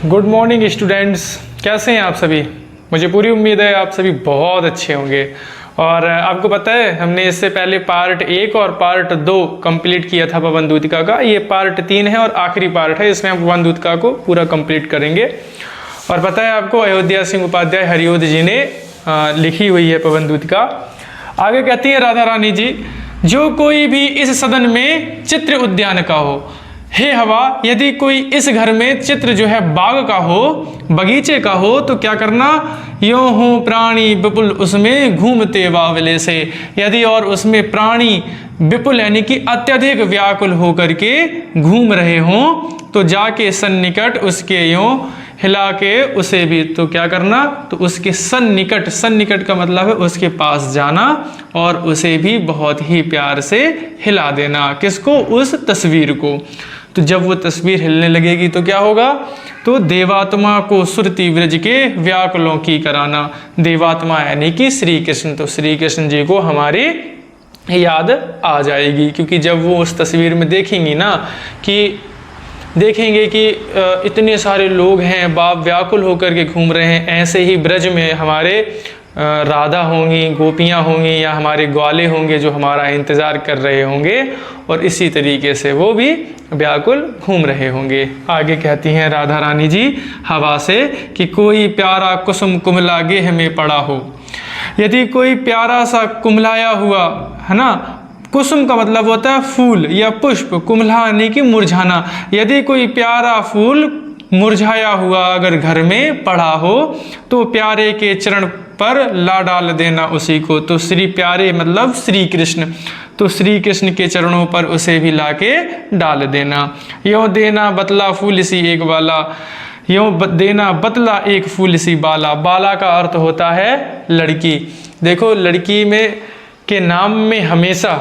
Good morning students, कैसे हैं आप सभी। मुझे पूरी उम्मीद है आप सभी बहुत अच्छे होंगे। और आपको पता है हमने इससे पहले पार्ट 1 और पार्ट 2 कंप्लीट किया था पवन दूतिका का। ये पार्ट 3 है और आखिरी पार्ट है, इसमें हम पवन दूतिका को पूरा कंप्लीट करेंगे। और पता है आपको अयोध्या सिंह उपाध्याय हरिओद जी ने लिखी हुई है पवन दूतिका। आगे कहती है राधा रानी जी, जो कोई भी इस सदन में चित्र उद्यान का हो, हे हवा, यदि कोई इस घर में चित्र जो है बाग का हो, बगीचे का हो, तो क्या करना, यों हो प्राणी विपुल उसमें घूमते बावले से। यदि और उसमें प्राणी विपुल यानी कि अत्यधिक व्याकुल होकर के घूम रहे हों, तो जाके सन्निकट उसके यों हिला के उसे भी, तो क्या करना, तो उसके सन्निकट, सन्निकट का मतलब है उसके पास जाना और उसे भी बहुत ही प्यार से हिला देना। किसको? उस तस्वीर को। तो जब वो तस्वीर हिलने लगेगी तो क्या होगा, तो देवात्मा को सुरति व्रज के व्याकुलों की कराना। देवात्मा यानी कि श्री कृष्ण, तो श्री कृष्ण जी को हमारी याद आ जाएगी, क्योंकि जब वो उस तस्वीर में देखेंगी ना, कि देखेंगे कि इतने सारे लोग हैं, बाप व्याकुल होकर के घूम रहे हैं, ऐसे ही ब्रज में हमारे राधा होंगी, गोपियाँ होंगी, या हमारे ग्वाले होंगे जो हमारा इंतज़ार कर रहे होंगे, और इसी तरीके से वो भी व्याकुल घूम रहे होंगे। आगे कहती हैं राधा रानी जी हवा से कि कोई प्यारा कुसुम कुमला गेह में पड़ा हो। यदि कोई प्यारा सा कुमलाया हुआ, है ना, कुसुम का मतलब होता है फूल या पुष्प, कुमला यानी कि मुरझाना। यदि कोई प्यारा फूल मुरझाया हुआ अगर घर में पड़ा हो, तो प्यारे के चरण पर ला डाल देना उसी को। तो श्री प्यारे मतलब श्री कृष्ण, तो श्री कृष्ण के चरणों पर उसे भी लाके डाल देना। यों देना बतला फूल सी एक बाला, यों देना बतला एक फूल सी बाला। बाला का अर्थ होता है लड़की। देखो लड़की में के नाम में हमेशा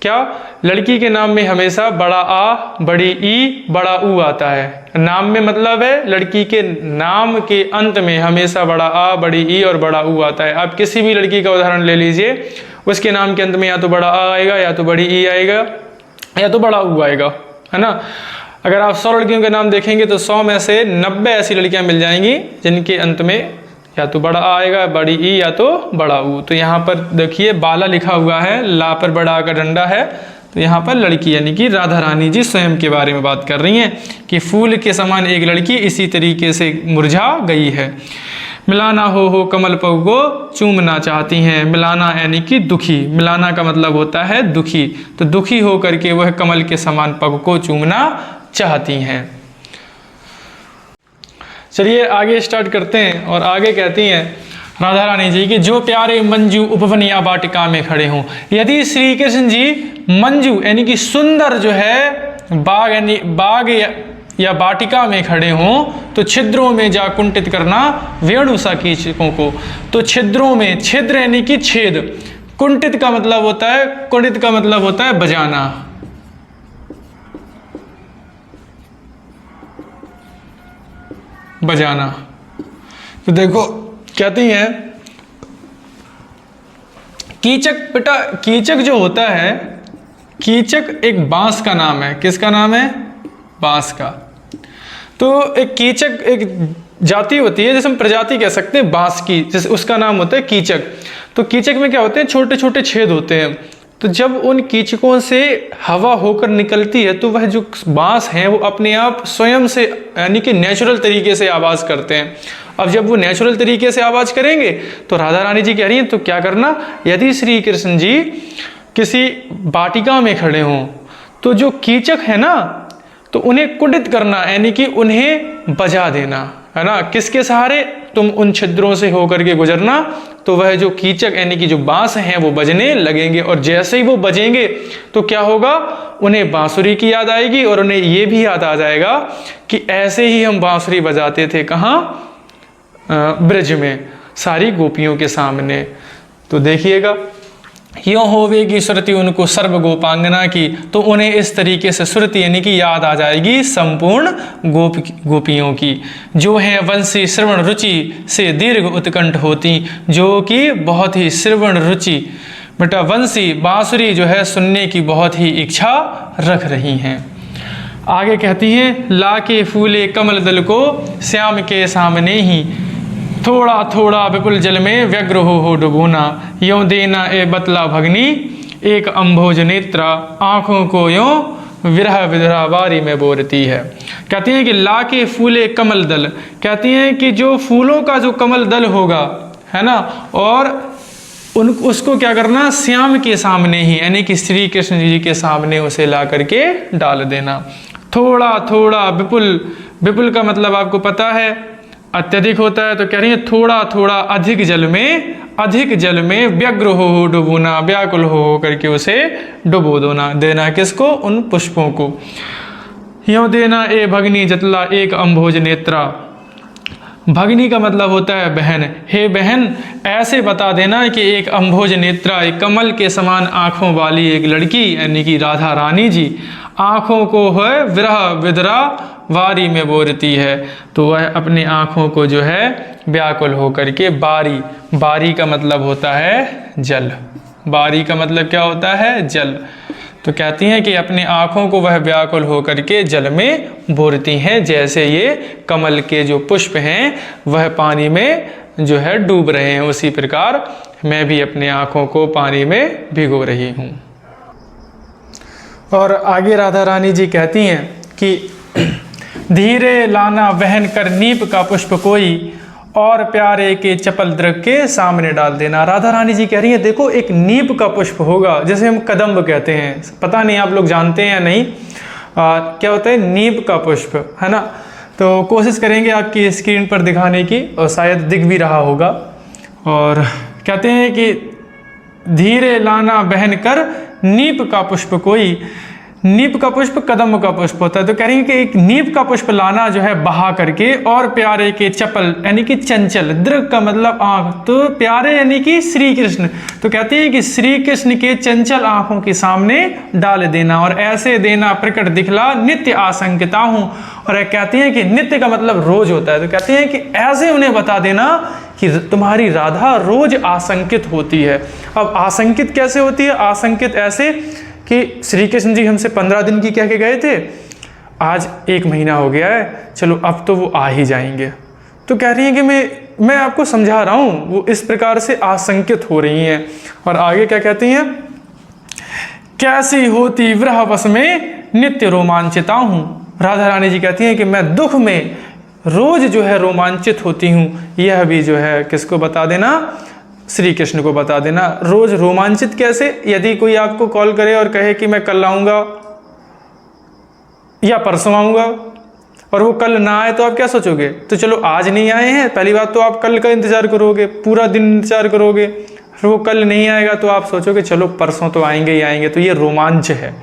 क्या, लड़की के नाम में हमेशा बड़ा आ, बड़ी ई, बड़ा ऊ आता है। नाम में मतलब है लड़की के नाम के अंत में हमेशा बड़ा आ, बड़ी ई और बड़ा ऊ आता है। आप किसी भी लड़की का उदाहरण ले लीजिए, उसके नाम के अंत में या तो बड़ा आ आएगा, या तो बड़ी ई आएगा, या तो बड़ा ऊ आएगा, है ना। अगर आप 100 लड़कियों के नाम देखेंगे तो 100 में से 90 ऐसी लड़कियां मिल जाएंगी जिनके अंत में या तो बड़ा आ आएगा, बड़ी ई, या तो बड़ा ऊ। तो यहाँ पर देखिए बाला लिखा हुआ है, ला पर बड़ा का डंडा है, तो यहाँ पर लड़की यानी कि राधा रानी जी स्वयं के बारे में बात कर रही हैं कि फूल के समान एक लड़की इसी तरीके से मुरझा गई है। मिलाना हो कमल पग को चूमना चाहती हैं। मिलाना यानी कि दुखी, मिलाना का मतलब होता है दुखी, तो दुखी हो करके वह कमल के समान पग को चूमना चाहती हैं। चलिए आगे स्टार्ट करते हैं। और आगे कहती हैं राधा रानी जी कि जो प्यारे मंजू उपवन या वाटिका में खड़े हों। यदि श्री कृष्ण जी मंजू यानी कि सुंदर जो है बाग यानी बाग या वाटिका में खड़े हों, तो छिद्रों में जा कुंठित करना वेणु सा कीचकों को। तो छिद्रों में, छिद्र यानी कि छेद, कुंठित का मतलब होता है, कुंठित का मतलब होता है बजाना। बजाना। तो देखो कहती हैं कीचक, बेटा कीचक जो होता है, कीचक एक बांस का नाम है। किसका नाम है? बांस का। तो एक कीचक एक जाति होती है, जैसे हम प्रजाति कह सकते हैं बांस की, जैसे उसका नाम होता है कीचक। तो कीचक में क्या होते हैं, छोटे छोटे छेद होते हैं। तो जब उन कीचकों से हवा होकर निकलती है, तो वह जो बांस हैं वो अपने आप स्वयं से यानी कि नेचुरल तरीके से आवाज़ करते हैं। अब जब वो नेचुरल तरीके से आवाज़ करेंगे, तो राधा रानी जी कह रही हैं तो क्या करना, यदि श्री कृष्ण जी किसी वाटिका में खड़े हों, तो जो कीचक है ना, तो उन्हें कुंठित करना यानी कि उन्हें बजा देना, है ना। किसके सहारे? तुम उन छिद्रों से होकर के गुजरना, तो वह जो कीचक यानी कि जो बांस हैं वो बजने लगेंगे। और जैसे ही वो बजेंगे तो क्या होगा, उन्हें बांसुरी की याद आएगी, और उन्हें ये भी याद आ जाएगा कि ऐसे ही हम बांसुरी बजाते थे। कहाँ? ब्रज में, सारी गोपियों के सामने। तो देखिएगा, यों होवेगी सुरति उनको सर्व गोपांगना की, तो उन्हें इस तरीके से सुरति यानी कि याद आ जाएगी संपूर्ण गोपियों की, जो हैं वंशी श्रवण रुचि से दीर्घ उत्कंठ होती, जो कि बहुत ही श्रवण रुचि, बेटा वंशी बांसुरी जो है सुनने की बहुत ही इच्छा रख रही हैं। आगे कहती हैं, ला के फूले कमल दल को श्याम के सामने ही, थोड़ा थोड़ा विपुल जल में व्यग्र हो डुबोना, यों देना ए बतला भगनी एक अम्भोज नेत्रा, आँखों को यों विरह विधरा वारी में बोरती है। कहती हैं कि ला के फूले कमल दल, कहती हैं कि जो फूलों का जो कमल दल होगा, है ना, और उसको क्या करना, श्याम के सामने ही, यानी कि श्री कृष्ण जी के सामने उसे ला करके डाल देना। थोड़ा थोड़ा विपुल, विपुल का मतलब आपको पता है अत्यधिक होता है, तो कह रही है थोड़ा थोड़ा अधिक जल में व्यग्र हो डुबोना, व्याकुल हो करके उसे डुबो देना किसको, उन पुष्पों को। यों देना ए भगनी जतला एक अम्भोज नेत्रा, भगनी का मतलब होता है बहन, हे बहन ऐसे बता देना कि एक अम्भोज नेत्रा, एक कमल के समान आँखों वाली एक लड़की, यानी कि राधा रानी जी, आँखों को है विरह विधरा वारी में बोरती है, तो वह अपनी आँखों को जो है व्याकुल हो करके, बारी का मतलब होता है जल, बारी का मतलब क्या होता है, जल। तो कहती हैं कि अपनी आँखों को वह व्याकुल हो करके जल में बोरती हैं, जैसे ये कमल के जो पुष्प हैं वह पानी में जो है डूब रहे हैं, उसी प्रकार मैं भी अपनी आँखों को पानी में भिगो रही हूँ। और आगे राधा रानी जी कहती हैं कि धीरे लाना वहन कर नीप का पुष्प कोई, और प्यारे के चपल दृग के सामने डाल देना। राधा रानी जी कह रही है, देखो एक नीप का पुष्प होगा, जैसे हम कदम्ब कहते हैं, पता नहीं आप लोग जानते हैं या नहीं, क्या होता है नीप का पुष्प, है ना। तो कोशिश करेंगे आपकी स्क्रीन पर दिखाने की, और शायद दिख भी रहा होगा। और कहते हैं कि धीरे लाना बहन कर नीप का पुष्प कोई, नीप का पुष्प कदम्ब का पुष्प होता है, तो कह रही है कि एक नीप का पुष्प लाना जो है बहा करके, और प्यारे के चपल यानी कि चंचल, दृग का मतलब आँख, तो प्यारे यानी कि श्री कृष्ण, तो कहते हैं कि श्री कृष्ण के चंचल आँखों के सामने डाल देना, और ऐसे देना प्रकट दिखला नित्य आशंकिता हूँ। और कहती हैं कि नित्य का मतलब रोज होता है, तो कहते हैं कि ऐसे उन्हें बता देना कि तुम्हारी राधा रोज आशंकित होती है। अब आशंकित कैसे होती है, आशंकित ऐसे कि श्री कृष्ण जी हमसे 15 दिन की कह के गए थे, आज 1 महीना हो गया है, चलो अब तो वो आ ही जाएंगे। तो कह रही हैं कि मैं आपको समझा रहा हूँ, वो इस प्रकार से आशंकित हो रही हैं। और आगे क्या कहती हैं, कैसी होती विरह बस में नित्य रोमांचिता हूँ। राधा रानी जी कहती हैं कि मैं दुख में रोज जो है रोमांचित होती हूँ। यह भी जो है किसको बता देना, श्री कृष्ण को बता देना। रोज रोमांचित कैसे, यदि कोई आपको कॉल करे और कहे कि मैं कल आऊँगा या परसों आऊँगा, और वो कल ना आए तो आप क्या सोचोगे, तो चलो आज नहीं आए हैं, पहली बात तो आप कल का इंतज़ार करोगे, पूरा दिन इंतज़ार करोगे, फिर वो कल नहीं आएगा तो आप सोचोगे चलो परसों तो आएंगे ही आएंगे, तो ये रोमांच है।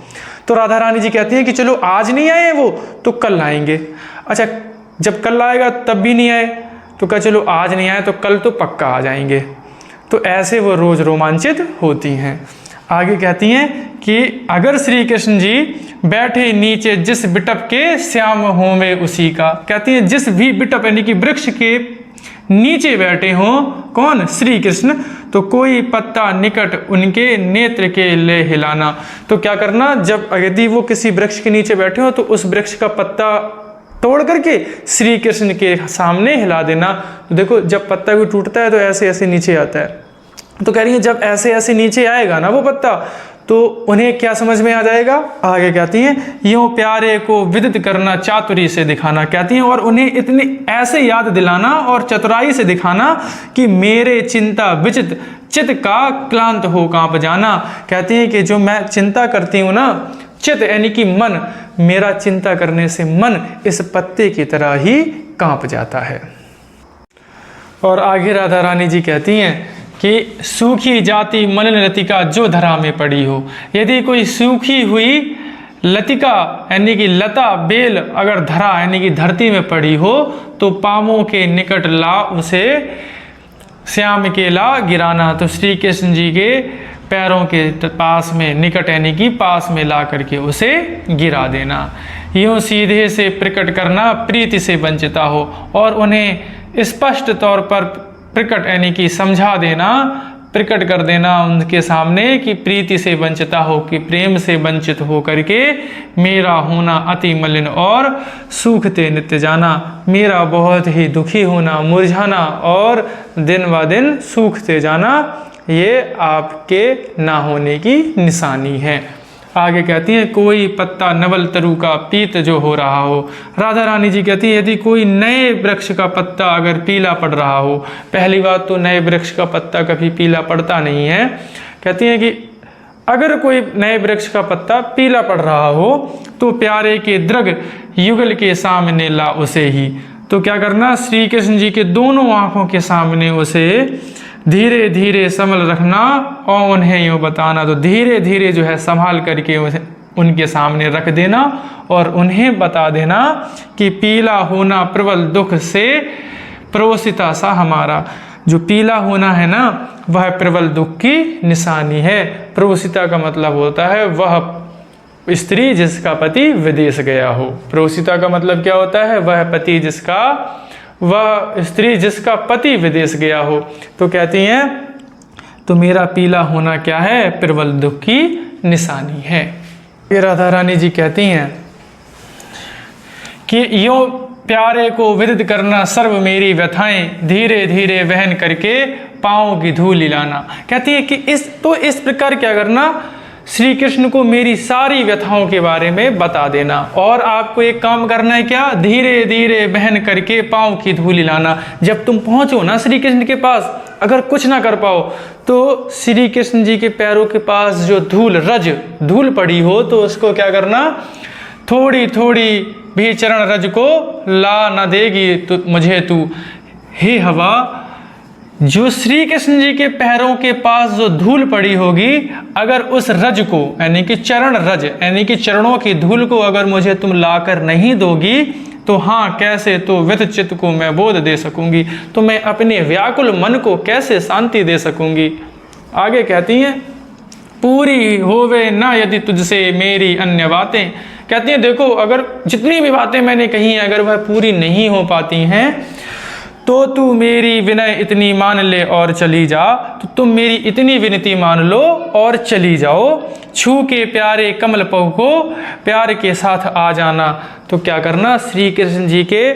तो राधा रानी जी कहती हैं कि चलो आज नहीं आए वो तो कल आएंगे। अच्छा, जब कल आएगा तब भी नहीं आए तो क्या चलो आज नहीं आए तो कल तो पक्का आ जाएंगे। तो ऐसे वो रोज रोमांचित होती हैं। आगे कहती हैं कि अगर श्री कृष्ण जी बैठे नीचे जिस बिटप के श्याम होवे उसी का, कहती हैं जिस भी बिटप यानी कि वृक्ष के नीचे बैठे हों, कौन, श्री कृष्ण, तो कोई पत्ता निकट उनके नेत्र के ले हिलाना। तो क्या करना, जब यदि वो किसी वृक्ष के नीचे बैठे हो तो उस वृक्ष का पत्ता तोड़ करके श्री कृष्ण के सामने हिला देना। तो देखो जब पत्ता भी टूटता है तो ऐसे ऐसे नीचे आता है, तो कह रही है जब ऐसे ऐसे नीचे आएगा ना वो पत्ता तो उन्हें क्या समझ में आ जाएगा। आगे कहती हैं यूं प्यारे को विदित करना चातुरी से दिखाना, कहती हैं और उन्हें इतने ऐसे याद दिलाना और चतुराई से दिखाना कि मेरे चिंता विचित चित का क्लांत हो कांप जाना। कहती हैं कि जो मैं चिंता करती हूँ ना, चित यानी कि मन, मेरा चिंता करने से मन इस पत्ते की तरह ही कांप जाता है। और आगे राधा रानी जी कहती हैं कि सूखी जाती मलिन लतिका जो धरा में पड़ी हो, यदि कोई सूखी हुई लतिका यानी कि लता बेल अगर धरा यानी कि धरती में पड़ी हो तो पामों के निकट ला उसे श्याम के ला गिराना। तो श्री कृष्ण जी के पैरों के पास में निकट यानी कि पास में ला करके उसे गिरा देना। यूं सीधे से प्रकट करना प्रीति से वंचिता हो, और उन्हें स्पष्ट तौर पर प्रकट यानी कि समझा देना प्रकट कर देना उनके सामने कि प्रीति से वंचिता हो, कि प्रेम से वंचित हो करके मेरा होना अति मलिन और सूखते नित्य जाना, मेरा बहुत ही दुखी होना, मुरझाना और दिन ब दिन सूखते जाना, ये आपके ना होने की निशानी है। आगे कहती हैं कोई पत्ता नवल तरु का पीत जो हो रहा हो। राधा रानी जी कहती है यदि कोई नए वृक्ष का पत्ता अगर पीला पड़ रहा हो, पहली बात तो नए वृक्ष का पत्ता कभी पीला पड़ता नहीं है। कहती हैं कि अगर कोई नए वृक्ष का पत्ता पीला पड़ रहा हो तो प्यारे के दृग युगल के सामने ला उसे ही। तो क्या करना, श्री कृष्ण जी के दोनों आंखों के सामने उसे धीरे धीरे संभल रखना और उन्हें यूँ बताना। तो धीरे धीरे जो है संभाल करके उनके सामने रख देना और उन्हें बता देना कि पीला होना प्रबल दुख से प्रोसिता सा हमारा। जो पीला होना है ना वह प्रबल दुख की निशानी है। प्रोसिता का मतलब होता है वह स्त्री जिसका पति विदेश गया हो। प्रोसिता का मतलब क्या होता है, वह स्त्री जिसका पति विदेश गया हो। तो कहती हैं तो मेरा पीला होना क्या है, प्रबल दुख की निशानी है। ये राधा रानी जी कहती हैं कि यूं प्यारे को विदित करना सर्व मेरी व्यथाएं, धीरे धीरे वहन करके पाँव की धूल लाना। कहती है कि इस प्रकार क्या करना, श्री कृष्ण को मेरी सारी व्यथाओं के बारे में बता देना और आपको एक काम करना है क्या, धीरे धीरे बहन करके पाँव की धूल लाना। जब तुम पहुंचो ना श्री कृष्ण के पास, अगर कुछ ना कर पाओ तो श्री कृष्ण जी के पैरों के पास जो धूल पड़ी हो तो उसको क्या करना, थोड़ी थोड़ी भी चरण रज को ला न देगी तो मुझे तू। हे हवा, जो श्री कृष्ण जी के पैरों के पास जो धूल पड़ी होगी, अगर उस रज को यानी कि चरण रज यानी कि चरणों की धूल को अगर मुझे तुम लाकर नहीं दोगी तो हाँ कैसे तो व्यथ चित्त को मैं बोध दे सकूंगी, तो मैं अपने व्याकुल मन को कैसे शांति दे सकूंगी। आगे कहती हैं पूरी होवे ना यदि तुझसे मेरी अन्य बातें। कहती हैं देखो अगर जितनी भी बातें मैंने कही हैं अगर वह पूरी नहीं हो पाती हैं तो तू मेरी विनय इतनी मान ले और चली जा। तो तुम मेरी इतनी विनती मान लो और चली जाओ। छू के प्यारे कमल पहु को प्यार के साथ आ जाना। तो क्या करना, श्री कृष्ण जी के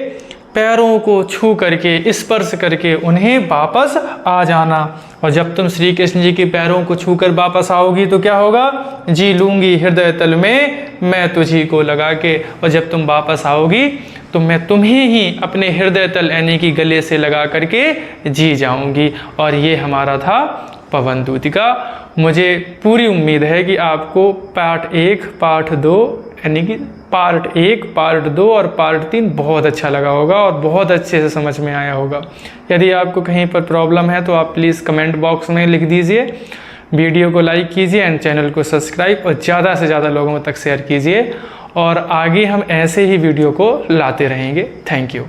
पैरों को छू करके स्पर्श करके उन्हें वापस आ जाना। और जब तुम श्री कृष्ण जी के पैरों को छूकर वापस आओगी तो क्या होगा, जी लूंगी हृदय तल में मैं तुझी को लगा के। और जब तुम वापस आओगी तो मैं तुम्हें ही अपने हृदय तल यानी कि गले से लगा करके जी जाऊंगी। और ये हमारा था पवन दूतिका। मुझे पूरी उम्मीद है कि आपको पार्ट 1, पार्ट 2 यानी कि पार्ट 1, पार्ट 2 और पार्ट 3 बहुत अच्छा लगा होगा और बहुत अच्छे से समझ में आया होगा। यदि आपको कहीं पर प्रॉब्लम है तो आप प्लीज़ कमेंट बॉक्स में लिख दीजिए। वीडियो को लाइक कीजिए एंड चैनल को सब्सक्राइब और ज़्यादा से ज़्यादा लोगों तक शेयर कीजिए। और आगे हम ऐसे ही वीडियो को लाते रहेंगे। Thank you.